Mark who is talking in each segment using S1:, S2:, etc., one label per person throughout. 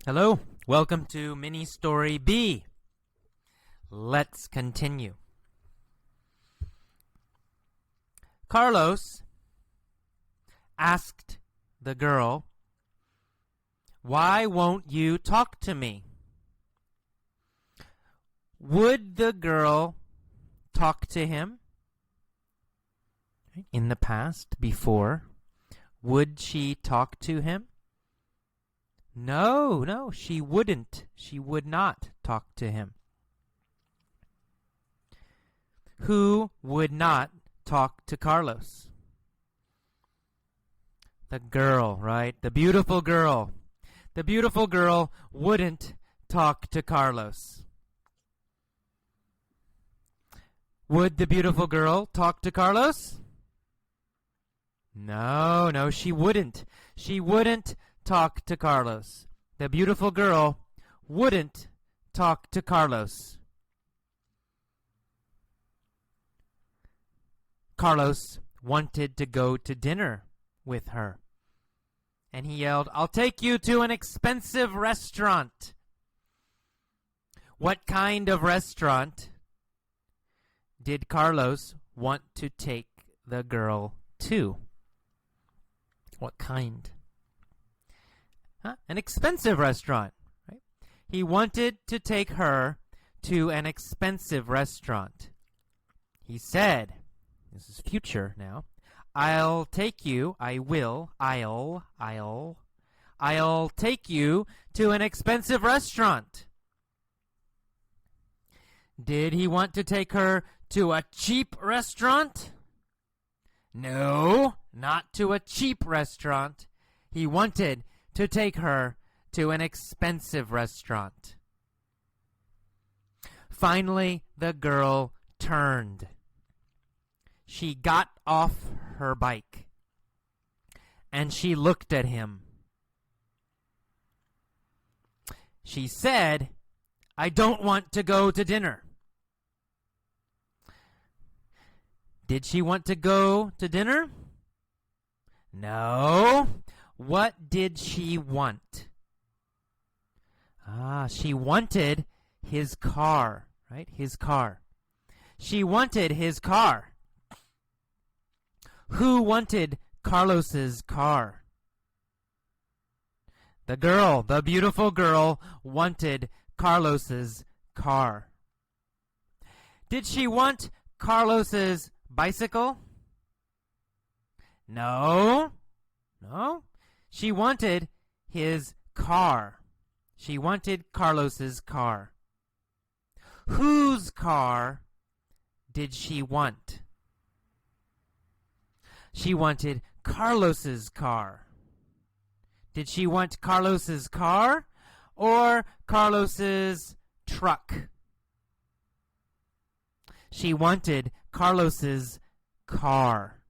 S1: Hello, welcome to Mini Story B. Let's continue. Carlos asked the girl, "Why won't you talk to me?" Would the girl talk to him? In the past, before, would she talk to him? No, she wouldn't. She would not talk to him. Who would not talk to Carlos? The girl, right? The beautiful girl. The beautiful girl wouldn't talk to Carlos. Would the beautiful girl talk to Carlos? No, she wouldn't. She wouldn't talk to Carlos. The beautiful girl wouldn't talk to Carlos. Carlos wanted to go to dinner with her. And he yelled, "I'll take you to an expensive restaurant." What kind of restaurant did Carlos want to take the girl to? What kind? An expensive restaurant, right? He wanted to take her to an expensive restaurant. He said, this is future now, I'll take you take you to an expensive restaurant. Did he want to take her to a cheap restaurant? No, not to a cheap restaurant. He wanted to take her to an expensive restaurant. Finally, the girl turned. She got off her bike and she looked at him. She said, "I don't want to go to dinner." Did she want to go to dinner? No. What did she want? She wanted his car, right? His car. She wanted his car. Who wanted Carlos's car? The girl, the beautiful girl, wanted Carlos's car. Did she want Carlos's bicycle? No. She wanted his car. She wanted Carlos's car. Whose car did she want? She wanted Carlos's car. Did she want Carlos's car or Carlos's truck? She wanted Carlos's car.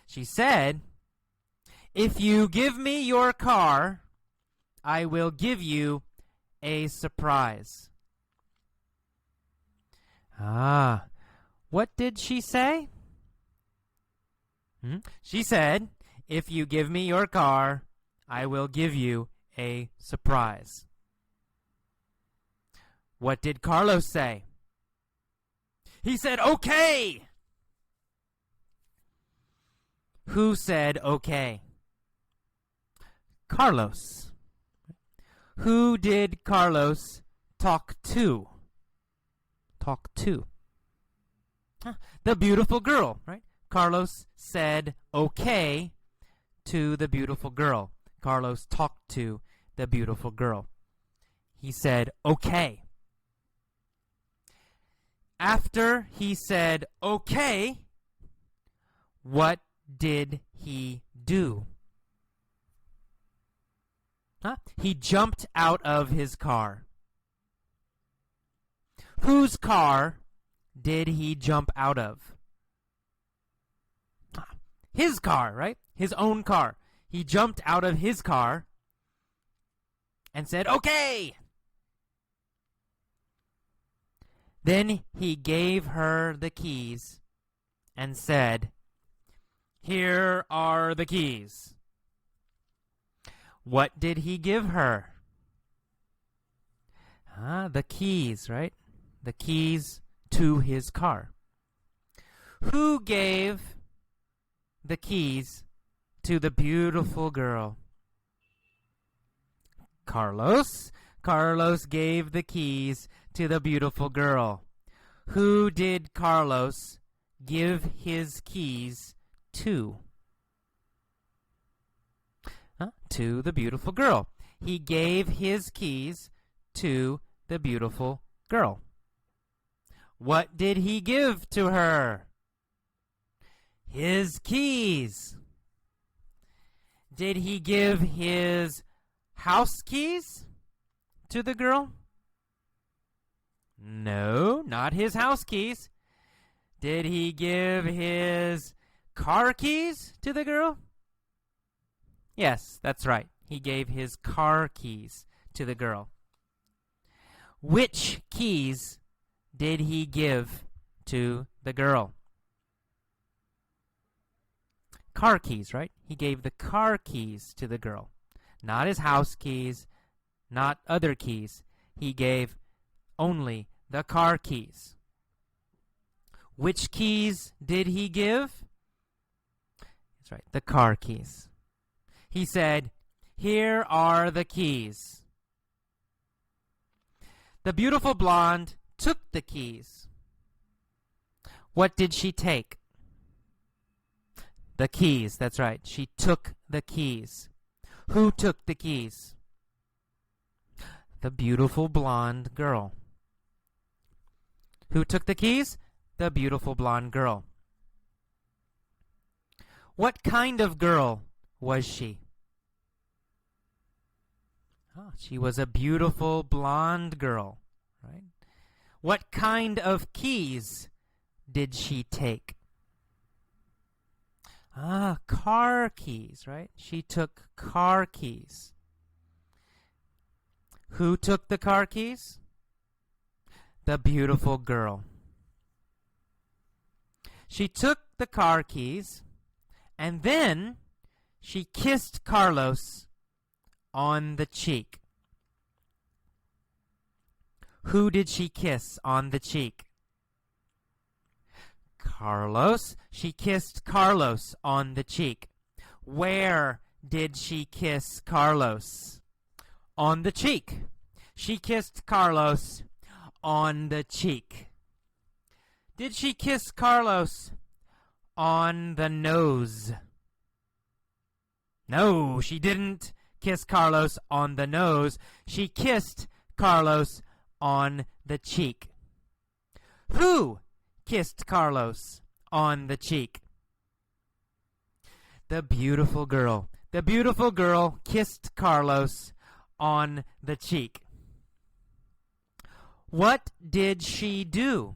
S1: She said, "If you give me your car, I will give you a surprise." What did she say? She said, "If you give me your car, I will give you a surprise." What did Carlos say? He said, "Okay." Who said okay? Carlos. Who did Carlos talk to? The beautiful girl, right? Carlos said okay to the beautiful girl. Carlos talked to the beautiful girl. He said okay. After he said okay, what did he do? He jumped out of his car. Whose car did he jump out of? His car, right? His own car. He jumped out of his car and said, "Okay." Then he gave her the keys and said, "Here are the keys. What did he give her? The keys, right? The keys to his car. Who gave the keys to the beautiful girl? Carlos. Carlos gave the keys to the beautiful girl. Who did Carlos give his keys to? To the beautiful girl. He gave his keys to the beautiful girl. What did he give to her? His keys. Did he give his house keys to the girl? No, not his house keys. Did he give his car keys to the girl? Yes, that's right. He gave his car keys to the girl. Which keys did he give to the girl? Car keys, right? He gave the car keys to the girl. Not his house keys, not other keys. He gave only the car keys. Which keys did he give? That's right, the car keys. He said, "Here are the keys." The beautiful blonde took the keys. What did she take? The keys, that's right. She took the keys. Who took the keys? The beautiful blonde girl. Who took the keys? The beautiful blonde girl. What kind of girl was she? She was a beautiful blonde girl, right? What kind of keys did she take? Car keys, right? She took car keys. Who took the car keys? The beautiful girl. She took the car keys, and then she kissed Carlos on the cheek. Who did she kiss on the cheek? Carlos. She kissed Carlos on the cheek. Where did she kiss Carlos? On the cheek. She kissed Carlos on the cheek. Did she kiss Carlos on the nose? No, she didn't kiss Carlos on the nose. She kissed Carlos on the cheek. Who kissed Carlos on the cheek? The beautiful girl. The beautiful girl kissed Carlos on the cheek. What did she do?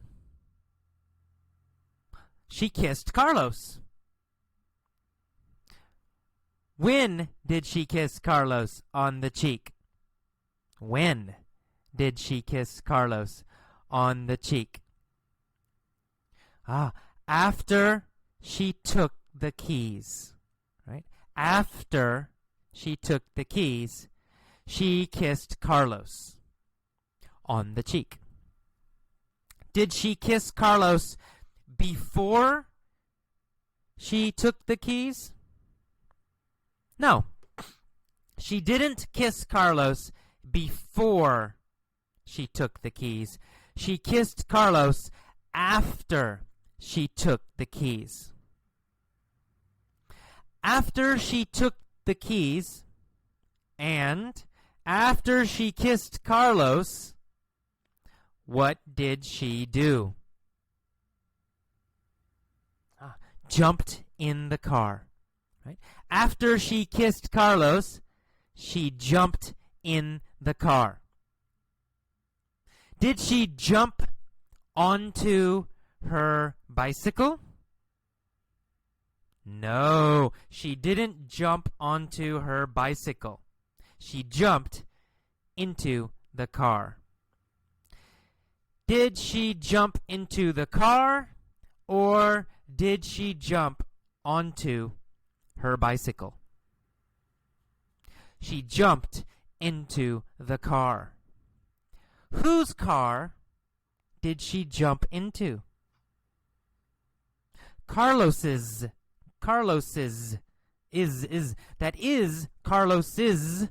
S1: She kissed Carlos. When did she kiss Carlos on the cheek? When did she kiss Carlos on the cheek? After she took the keys, right? After she took the keys, she kissed Carlos on the cheek. Did she kiss Carlos before she took the keys? No. She didn't kiss Carlos before she took the keys. She kissed Carlos after she took the keys. After she took the keys and after she kissed Carlos, what did she do? Jumped in the car. Right? After she kissed Carlos, she jumped in the car. Did she jump onto her bicycle? No, she didn't jump onto her bicycle. She jumped into the car. Did she jump into the car, or did she jump onto her bicycle? She jumped into the car. Whose car did she jump into? Carlos's. Carlos's. That is Carlos's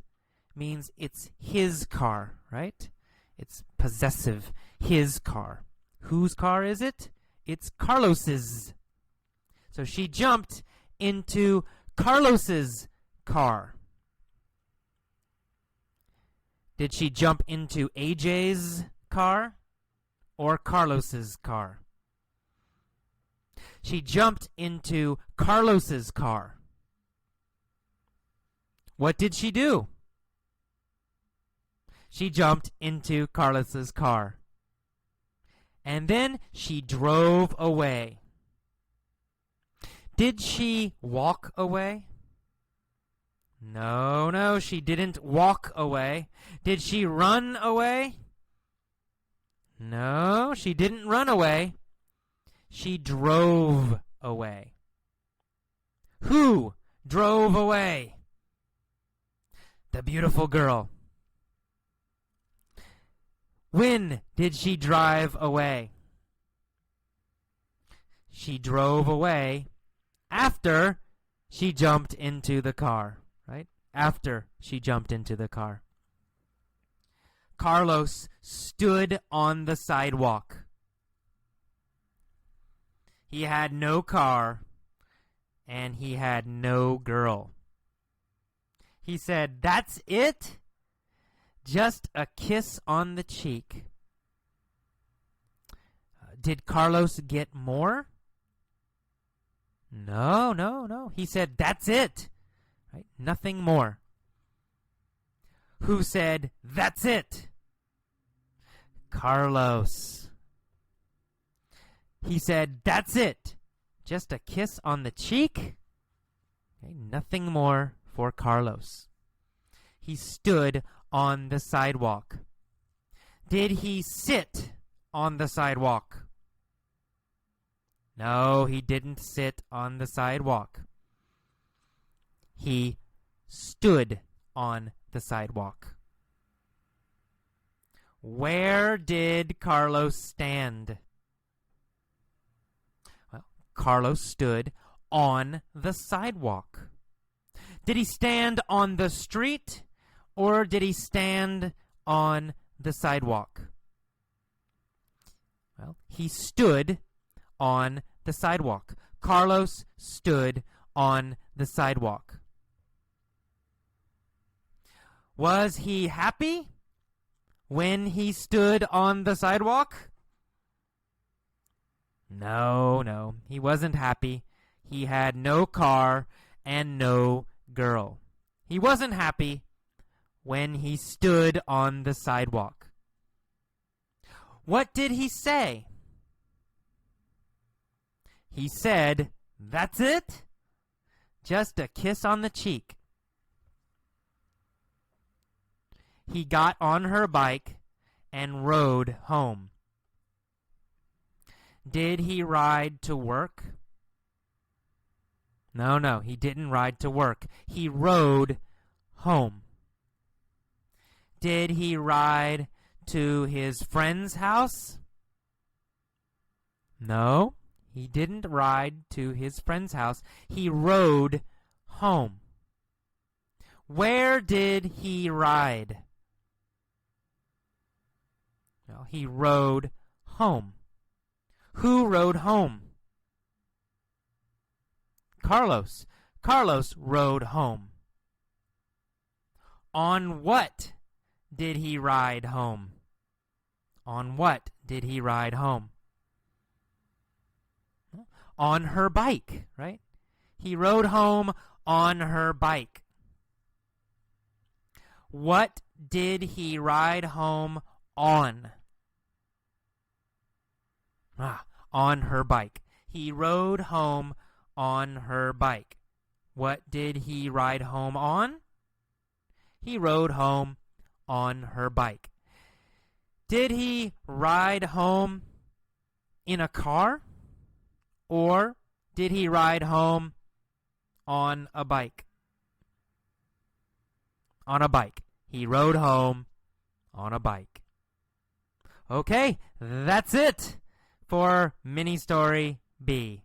S1: means it's his car, right? It's possessive. His car. Whose car is it? It's Carlos's. So she jumped into Carlos's car. Did she jump into AJ's car or Carlos's car? She jumped into Carlos's car. What did she do? She jumped into Carlos's car. And then she drove away. Did she walk away? No, she didn't walk away. Did she run away? No, she didn't run away. She drove away. Who drove away? The beautiful girl. When did she drive away? She drove away after she jumped into the car, right? After she jumped into the car. Carlos stood on the sidewalk. He had no car, and he had no girl. He said, "That's it? Just a kiss on the cheek." Did Carlos get more? No. He said, "That's it." Right? Nothing more. Who said, "That's it"? Carlos. He said, "That's it. Just a kiss on the cheek." Okay, nothing more for Carlos. He stood on the sidewalk. Did he sit on the sidewalk? No, he didn't sit on the sidewalk. He stood on the sidewalk. Where did Carlos stand? Well, Carlos stood on the sidewalk. Did he stand on the street or did he stand on the sidewalk? Well, he stood on the sidewalk. Carlos stood on the sidewalk. Was he happy when he stood on the sidewalk? No, he wasn't happy. He had no car and no girl. He wasn't happy when he stood on the sidewalk. What did he say? He said, "That's it? Just a kiss on the cheek." He got on her bike and rode home. Did he ride to work? No, he didn't ride to work. He rode home. Did he ride to his friend's house? No, he didn't ride to his friend's house. He rode home. Where did he ride? Well, he rode home. Who rode home? Carlos. Carlos rode home. On what did he ride home? On what did he ride home? On her bike, right? He rode home on her bike. What did he ride home on? On her bike. He rode home on her bike. What did he ride home on? He rode home on her bike. Did he ride home in a car? Or did he ride home on a bike? on a bike. He rode home on a bike. Okay, that's it for mini story B.